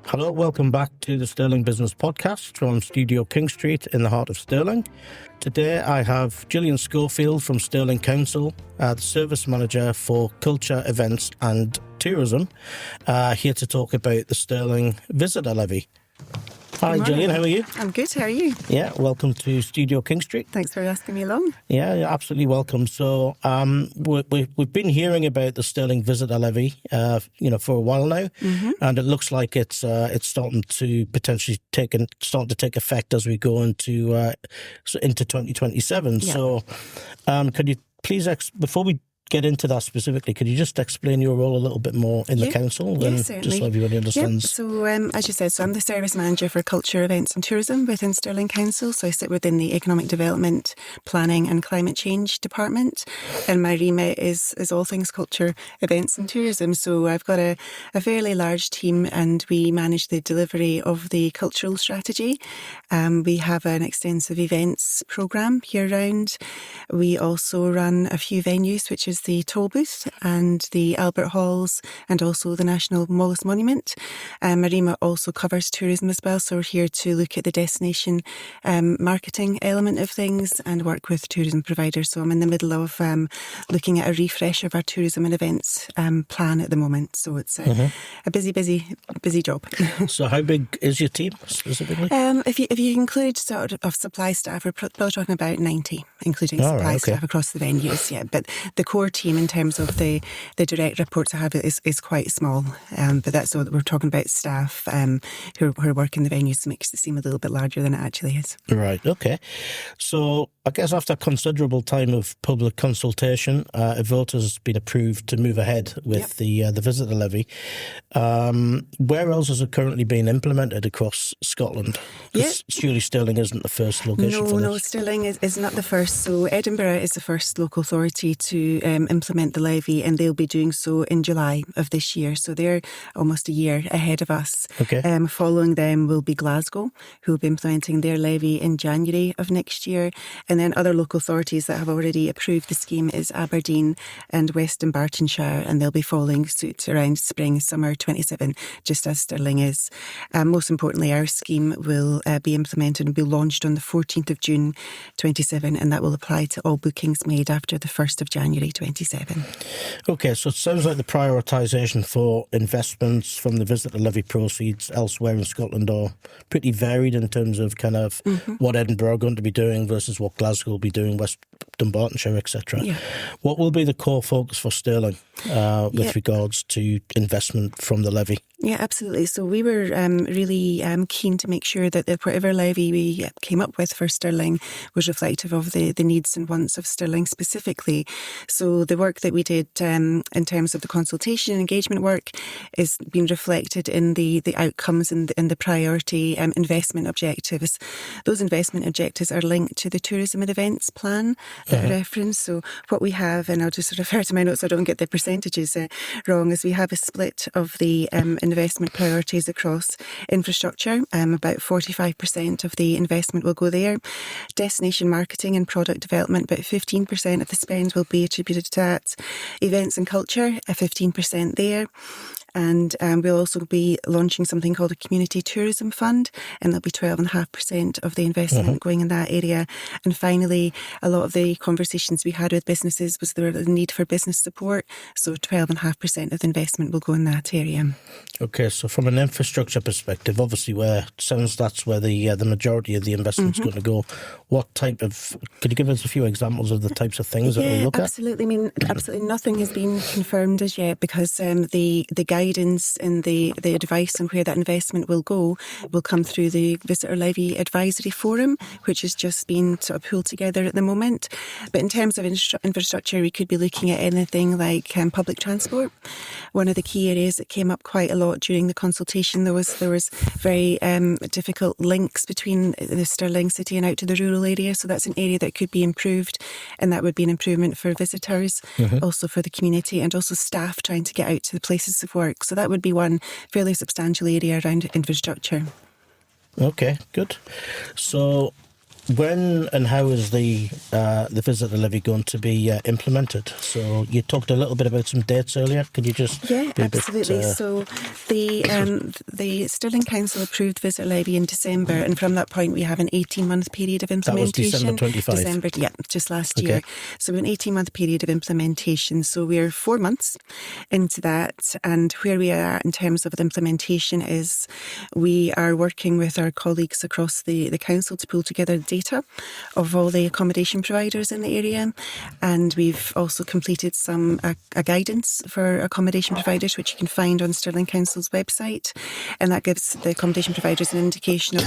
Hello, welcome back to the Stirling Business Podcast from Studio King Street in the heart of Stirling. Today I have Jillian Schofield from Stirling Council, the Service Manager for Culture, Events and Tourism, here to talk about the Stirling Visitor Levy. Hi Jillian, how are you? I'm good, how are you? Yeah, welcome to Studio King Street. Thanks for asking me along. Yeah, you're absolutely welcome. So we've been hearing about the Stirling Visitor Levy, for a while now, and it looks like it's starting to potentially take effect as we go into 2027. Yeah. So, could you please before we get into that specifically, could you just explain your role a little bit more in the council? Yes, certainly. Just so everybody understands. Yep. So, as you said, I'm the Service Manager for Culture, Events and Tourism within Stirling Council. So I sit within the Economic Development, Planning and Climate Change Department. And my remit is all things culture, events and tourism. So I've got a fairly large team and we manage the delivery of the cultural strategy. We have an extensive events programme year-round. We also run a few venues, which is the Toll Booth and the Albert Halls and also the National Mollusk Monument. Marima also covers tourism as well, so we're here to look at the destination marketing element of things and work with tourism providers. So I'm in the middle of looking at a refresh of our tourism and events plan at the moment. So it's a busy job. So how big is your team specifically? If you include sort of supply staff, we're probably talking about 90, including supply staff across the venues. Yeah, but the core team in terms of the direct reports I have is quite small. But that's so that we're talking about staff who are working the venues, makes it seem a little bit larger than it actually is. Right. Okay. So I guess after considerable time of public consultation, a vote has been approved to move ahead with the visitor levy. Where else is it currently being implemented across Scotland? Because surely Stirling isn't the first location for this. No, Stirling is not the first. So Edinburgh is the first local authority to implement the levy, and they'll be doing so in July of this year. So they're almost a year ahead of us. Okay. Following them will be Glasgow, who will be implementing their levy in January of next year. And then other local authorities that have already approved the scheme is Aberdeen and West Dunbartonshire, and they'll be following suit around spring, summer 27, just as Stirling is. Most importantly, our scheme will be implemented and be launched on the 14th of June 27, and that will apply to all bookings made after the 1st of January 27. Okay, so it sounds like the prioritisation for investments from the visitor levy proceeds elsewhere in Scotland are pretty varied in terms of kind of what Edinburgh are going to be doing versus what Glasgow will be doing, West Dunbartonshire, etc. Yeah. What will be the core focus for Stirling with regards to investment from the levy? Yeah, absolutely. So we were really keen to make sure that whatever levy we came up with for Stirling was reflective of the needs and wants of Stirling specifically. So the work that we did in terms of the consultation and engagement work is being reflected in the outcomes and the priority investment objectives. Those investment objectives are linked to the tourism and events plan that I referenced. So what we have, and I'll just refer to my notes so I don't get the percentages wrong, is we have a split of the investment priorities across infrastructure. About 45% of the investment will go there. Destination marketing and product development, about 15% of the spend will be attributed to that. Events and culture, 15% there. And we'll also be launching something called a community tourism fund, and there'll be 12.5% of the investment going in that area. And finally, a lot of the conversations we had with businesses was the need for business support, so 12.5% of the investment will go in that area. Okay, so from an infrastructure perspective, obviously that's where the majority of the investment's going to go. What type of, could you give us a few examples of the types of things that we'll look absolutely. I mean, absolutely nothing has been confirmed as yet, because the guidance and the advice on where that investment will go will come through the Visitor Levy Advisory Forum, which has just been sort of pulled together at the moment. But in terms of infrastructure, we could be looking at anything like public transport. One of the key areas that came up quite a lot during the consultation, there was very difficult links between the Stirling city and out to the rural area. So that's an area that could be improved, and that would be an improvement for visitors, also for the community, and also staff trying to get out to the places of work. So that would be one fairly substantial area around infrastructure. Okay, good. So when and how is the visitor levy going to be implemented? So you talked a little bit about some dates earlier. Could you just Yeah, be a bit, absolutely. So the Stirling Council approved visitor levy in December, and from that point we have an 18-month period of implementation. That was December 25. December, yeah, just last year. So an 18-month period of implementation. So we're 4 months into that, and where we are in terms of the implementation is we are working with our colleagues across the council to pull together data of all the accommodation providers in the area, and we've also completed some a guidance for accommodation providers, which you can find on Stirling Council's website, and that gives the accommodation providers an indication of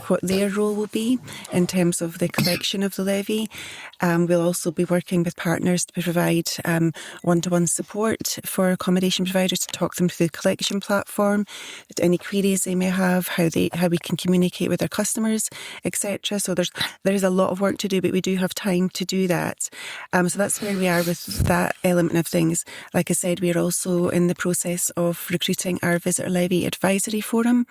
what their role will be in terms of the collection of the levy. We'll also be working with partners to provide one-to-one support for accommodation providers to talk them through the collection platform, any queries they may have, how we can communicate with their customers, etc. So there's a lot of work to do, but we do have time to do that. So that's where we are with that element of things. Like I said, we are also in the process of recruiting our Visitor Levy Advisory Forum.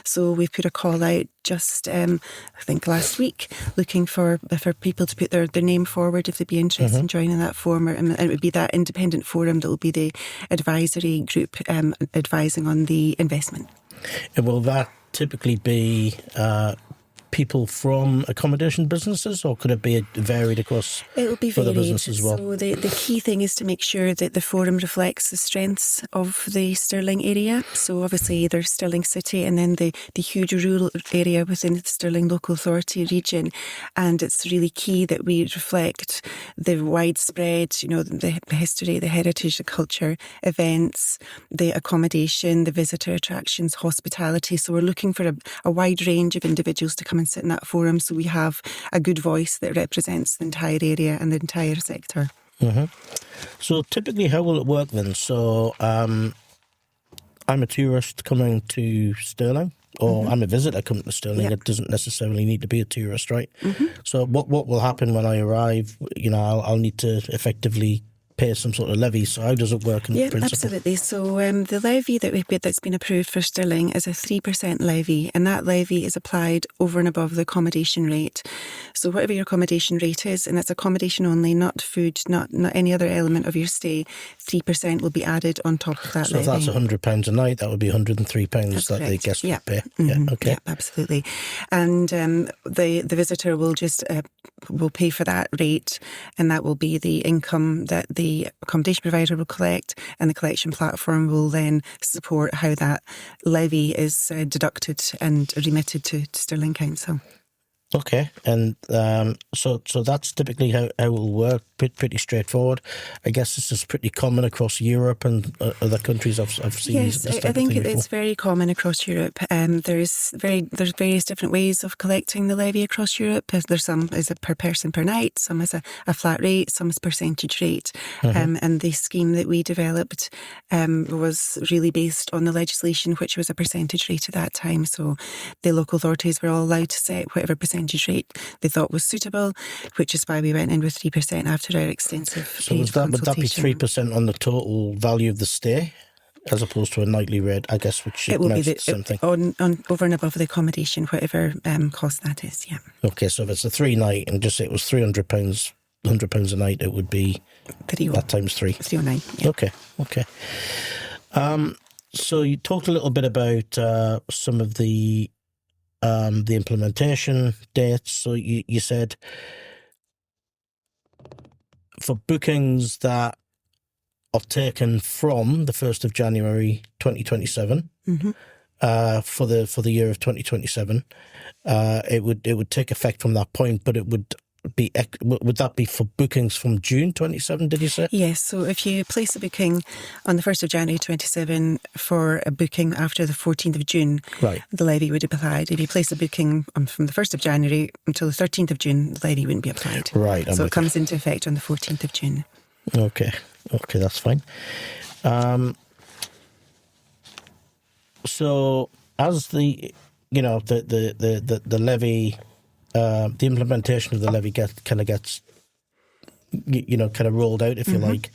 So we've put a call out just, I think last week, looking for people to put their name forward if they'd be interested in joining that forum. And it would be that independent forum that will be the advisory group advising on the investment. And will that typically be people from accommodation businesses, or could it be varied across It'll be other varied. businesses as well? So the key thing is to make sure that the forum reflects the strengths of the Stirling area. So obviously there's Stirling City and then the huge rural area within the Stirling Local Authority region. And it's really key that we reflect the widespread, the history, the heritage, the culture, events, the accommodation, the visitor attractions, hospitality. So we're looking for a wide range of individuals to come and sit in that forum, so we have a good voice that represents the entire area and the entire sector. So typically, how will it work then? So I'm a tourist coming to Stirling, or I'm a visitor coming to Stirling. It doesn't necessarily need to be a tourist, right? So what will happen when I arrive? I'll need to effectively pay some sort of levy. So how does it work in principle? Absolutely. So the levy that's been approved for Stirling is a 3% levy, and that levy is applied over and above the accommodation rate. So whatever your accommodation rate is, and it's accommodation only, not food, not any other element of your stay, 3% will be added on top of that levy. So if that's £100 a night, that would be £103 that the guest would pay. Yeah, absolutely. And the visitor will just will pay for that rate, and that will be the income that the accommodation provider will collect, and the collection platform will then support how that levy is deducted and remitted to Stirling Council. Okay, and so that's typically how it will work. Pretty straightforward. I guess this is pretty common across Europe and other countries. I've seen. Yes, I think it's very common across Europe. There's various different ways of collecting the levy across Europe. There's some is a per person per night, some is a flat rate, some is percentage rate. And the scheme that we developed was really based on the legislation, which was a percentage rate at that time. So the local authorities were all allowed to set whatever percentage rate they thought was suitable, which is why we went in with 3% after our extensive would that be 3% on the total value of the stay, as opposed to a nightly rate, I guess, which it will be the same thing? On over and above the accommodation, whatever cost that is, yeah. Okay, so if it's a 3-night and just say it was £300, £100 a night, it would be that times 3. 309, yeah. Okay. So you talked a little bit about some of the implementation dates. So you said for bookings that are taken from the 1st of January 2027 for the year of 2027, it would take effect from that point, but it would that be for bookings from June 27, did you say? Yes, so if you place a booking on the 1st of January 27 for a booking after the 14th of June, the levy would be applied. If you place a booking from the 1st of January until the 13th of June, the levy wouldn't be applied. Right. So it comes into effect on the 14th of June. Okay, that's fine. So as the levy, the implementation of the levy gets kind of rolled out, if you like,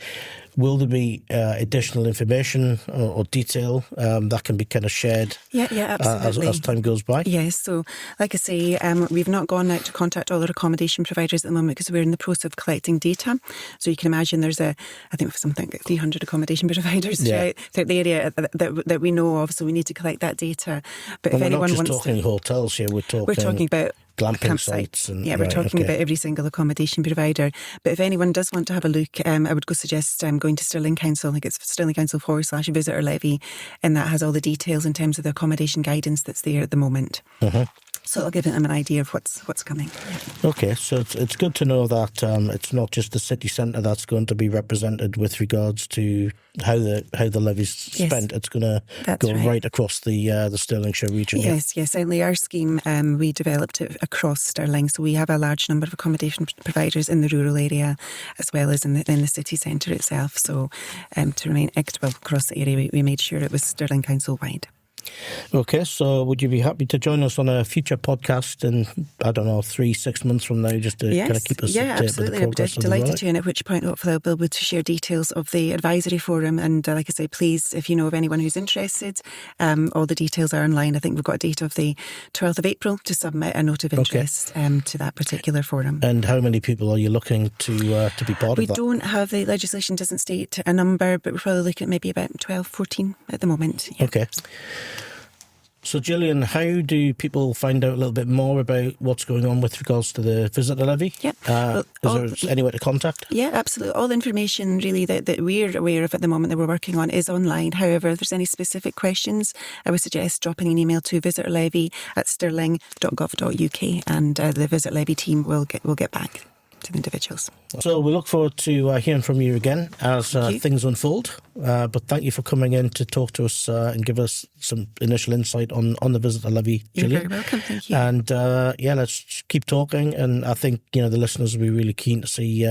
will there be additional information or detail that can be kind of shared absolutely. as time goes by? Yes, so like I say, we've not gone out to contact all our accommodation providers at the moment because we're in the process of collecting data. So you can imagine there's I think something like 300 accommodation providers throughout the area that we know of, so we need to collect that data. But if anyone we're not wants just talking hotels here, we're talking about glamping sites. And, we're talking about every single accommodation provider. But if anyone does want to have a look, I would suggest going to Stirling Council. I think it's Stirling Council /Visitor Levy, and that has all the details in terms of the accommodation guidance that's there at the moment. So it'll give them an idea of what's coming. Okay, so it's good to know that it's not just the city centre that's going to be represented with regards to how the levy's spent. It's going to go right across the Stirlingshire region. Yes, certainly. Our scheme, we developed it across Stirling, so we have a large number of accommodation providers in the rural area as well as in the city centre itself. So to remain equitable across the area, we made sure it was Stirling Council wide. Okay, so would you be happy to join us on a future podcast in, 3-6 months from now, just to kind of keep us updated with the progress of the delighted rollout? to, and at which point hopefully I'll be able to share details of the advisory forum. And like I say, please, if you know of anyone who's interested, all the details are online. I think we've got a date of the 12th of April to submit a note of interest to that particular forum. And how many people are you looking to be part of that? We don't have, the legislation doesn't state a number, but we're probably looking at maybe about 12, 14 at the moment. Yeah. Okay. So, Jillian, how do people find out a little bit more about what's going on with regards to the visitor levy? Yeah. Is there anywhere to contact? Yeah, absolutely. All the information really that we're aware of at the moment that we're working on is online. However, if there's any specific questions, I would suggest dropping an email to visitorlevy@stirling.gov.uk, and the Visit Levy team will get back to the individuals. So we look forward to hearing from you again as things unfold. But thank you for coming in to talk to us and give us some initial insight on the visitor levy, Jillian. You're very welcome, thank you. And let's keep talking. And I think the listeners will be really keen to see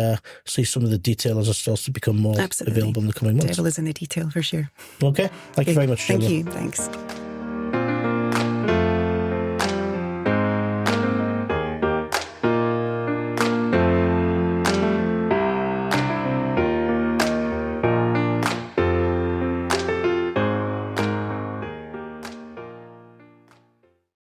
some of the detail as it starts to become more available in the coming months. The devil is in the detail for sure. Okay, thank you very much, Jillian. Thank you, thanks.